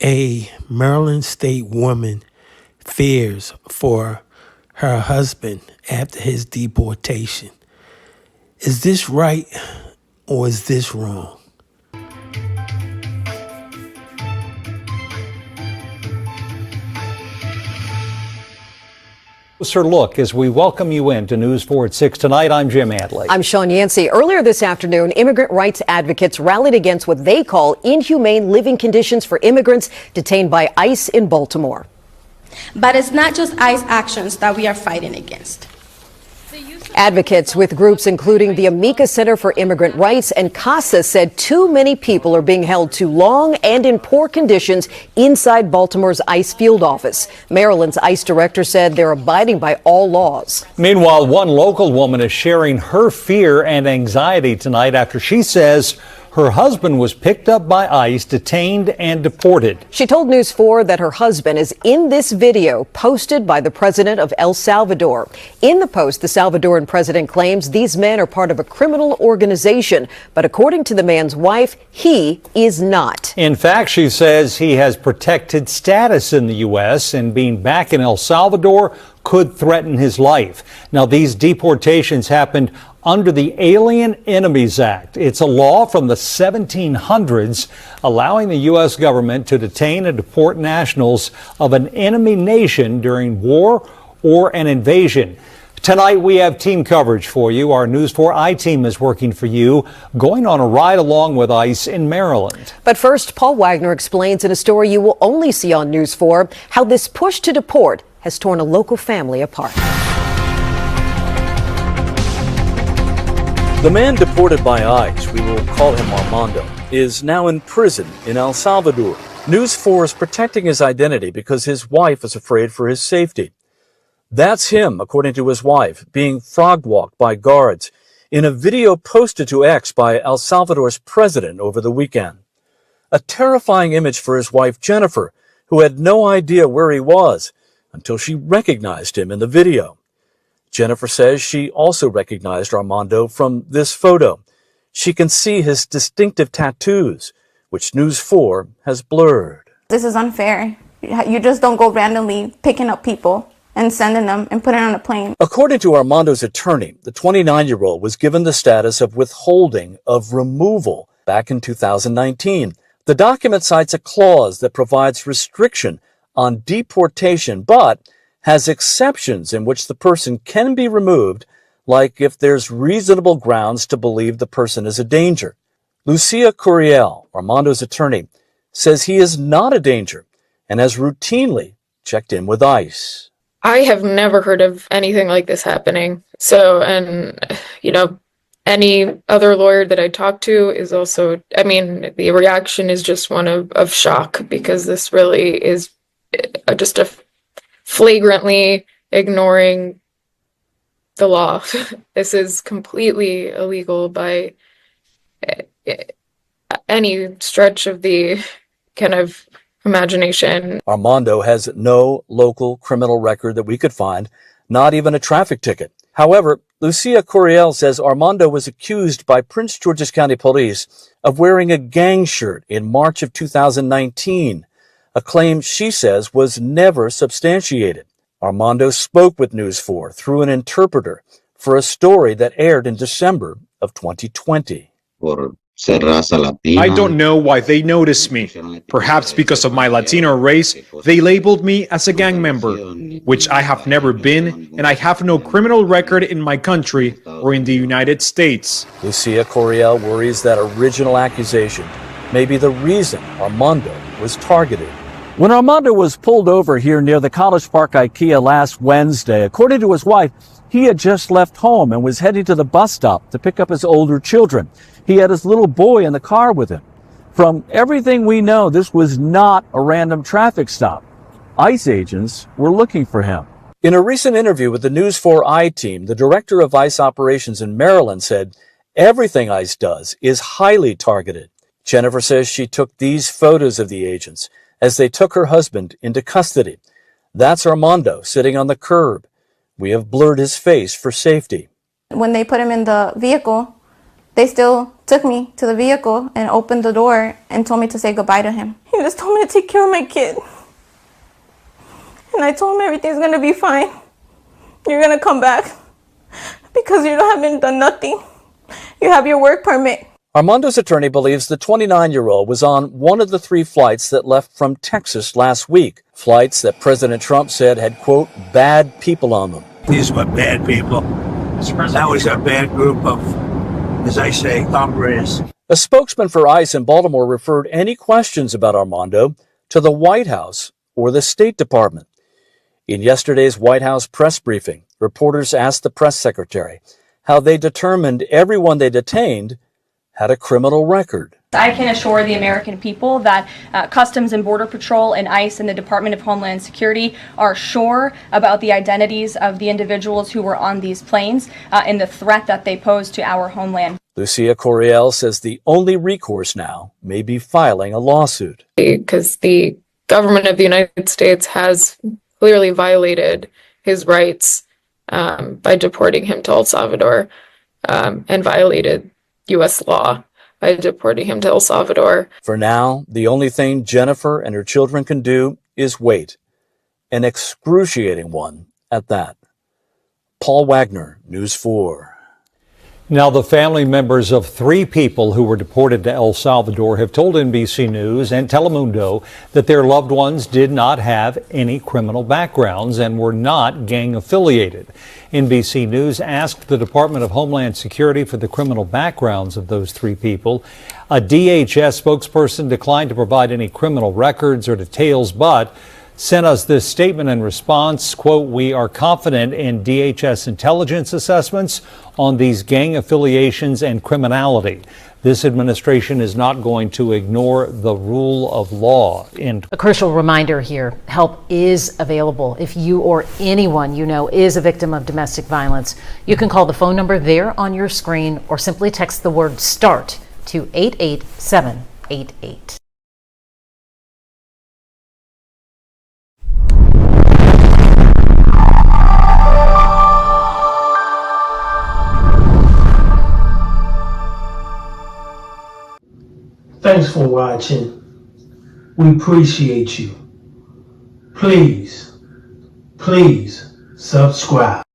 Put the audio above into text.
A Maryland State woman fears for her husband after his deportation. Is this right or is this wrong? Closer look as we welcome you in to News 4 at 6 tonight. I'm Jim Adley. I'm Sean Yancey. Earlier this afternoon, immigrant rights advocates rallied against what they call inhumane living conditions for immigrants detained by ICE in Baltimore. But it's not just ICE actions that we are fighting against. Advocates with groups including the Amica Center for Immigrant Rights and CASA said too many people are being held too long and in poor conditions inside Baltimore's ICE field office. Maryland's ICE director said they're abiding by all laws. Meanwhile, one local woman is sharing her fear and anxiety tonight after she says her husband was picked up by ICE, detained and deported. She told News 4 that her husband is in this video posted by the president of El Salvador. In the post, the Salvadoran president claims these men are part of a criminal organization. But according to the man's wife, he is not. In fact, she says he has protected status in the U.S. and being back in El Salvador could threaten his life. Now, these deportations happened under the Alien Enemies Act. It's a law from the 1700s allowing the U.S. government to detain and deport nationals of an enemy nation during war or an invasion. Tonight, we have team coverage for you. Our News 4 I-team is working for you, going on a ride along with ICE in Maryland. But first, Paul Wagner explains in a story you will only see on News 4 how this push to deport has torn a local family apart. The man deported by ICE, we will call him Armando, is now in prison in El Salvador. News 4 is protecting his identity because his wife is afraid for his safety. That's him, according to his wife, being frog-walked by guards in a video posted to X by El Salvador's president over the weekend. A terrifying image for his wife, Jennifer, who had no idea where he was until she recognized him in the video. Jennifer says she also recognized Armando from this photo. She can see his distinctive tattoos, which News 4 has blurred. This is unfair. You just don't go randomly picking up people and sending them and putting on a plane. According to Armando's attorney, the 29-year-old was given the status of withholding of removal back in 2019. The document cites a clause that provides restriction on deportation, but has exceptions in which the person can be removed, like if there's reasonable grounds to believe the person is a danger. Lucia Curiel, Armando's attorney, says he is not a danger and has routinely checked in with ICE. I have never heard of anything like this happening. So, and, any other lawyer that I talk to is also, the reaction is just one of shock, because this really is just a flagrantly ignoring the law. This is completely illegal by any stretch of the kind of imagination. Armando has no local criminal record that we could find, not even a traffic ticket. However, Lucia Curiel says Armando was accused by Prince George's County Police of wearing a gang shirt in March of 2019, a claim she says was never substantiated. Armando spoke with News 4 through an interpreter for a story that aired in December of 2020. I don't know why they noticed me. Perhaps because of my Latino race, they labeled me as a gang member, which I have never been, and I have no criminal record in my country or in the United States. Lucia Curiel worries that original accusation may be the reason Armando was targeted. When Armando was pulled over here near the College Park IKEA last Wednesday, according to his wife, he had just left home and was heading to the bus stop to pick up his older children. He had his little boy in the car with him. From everything we know, this was not a random traffic stop. ICE agents were looking for him. In a recent interview with the News 4 I-team, the director of ICE operations in Maryland said everything ICE does is highly targeted. Jennifer says she took these photos of the agents as they took her husband into custody. That's Armando sitting on the curb. We have blurred his face for safety. When they put him in the vehicle, they still took me to the vehicle and opened the door and told me to say goodbye to him. He just told me to take care of my kid. And I told him everything's gonna be fine. You're gonna come back because you haven't done nothing. You have your work permit. Armando's attorney believes the 29-year-old was on one of the 3 flights that left from Texas last week. Flights that President Trump said had, quote, bad people on them. These were bad people. That was a bad group of, as I say, hombres. A spokesman for ICE in Baltimore referred any questions about Armando to the White House or the State Department. In yesterday's White House press briefing, reporters asked the press secretary how they determined everyone they detained had a criminal record. I can assure the American people that Customs and Border Patrol and ICE and the Department of Homeland Security are sure about the identities of the individuals who were on these planes and the threat that they pose to our homeland. Lucia Coriel says the only recourse now may be filing a lawsuit. Because the government of the United States has clearly violated his rights by deporting him to El Salvador and violated U.S. law by deporting him to El Salvador. For now, the only thing Jennifer and her children can do is wait. An excruciating one at that. Paul Wagner, News 4. Now, the family members of 3 people who were deported to El Salvador have told NBC News and Telemundo that their loved ones did not have any criminal backgrounds and were not gang affiliated. NBC News asked the Department of Homeland Security for the criminal backgrounds of those 3 people. A DHS spokesperson declined to provide any criminal records or details, but sent us this statement in response, quote, "We are confident in DHS intelligence assessments on these gang affiliations and criminality. This administration is not going to ignore the rule of law." A crucial reminder here, help is available. If you or anyone you know is a victim of domestic violence, you can call the phone number there on your screen or simply text the word START to 88788. Thanks for watching. We appreciate you. Please subscribe.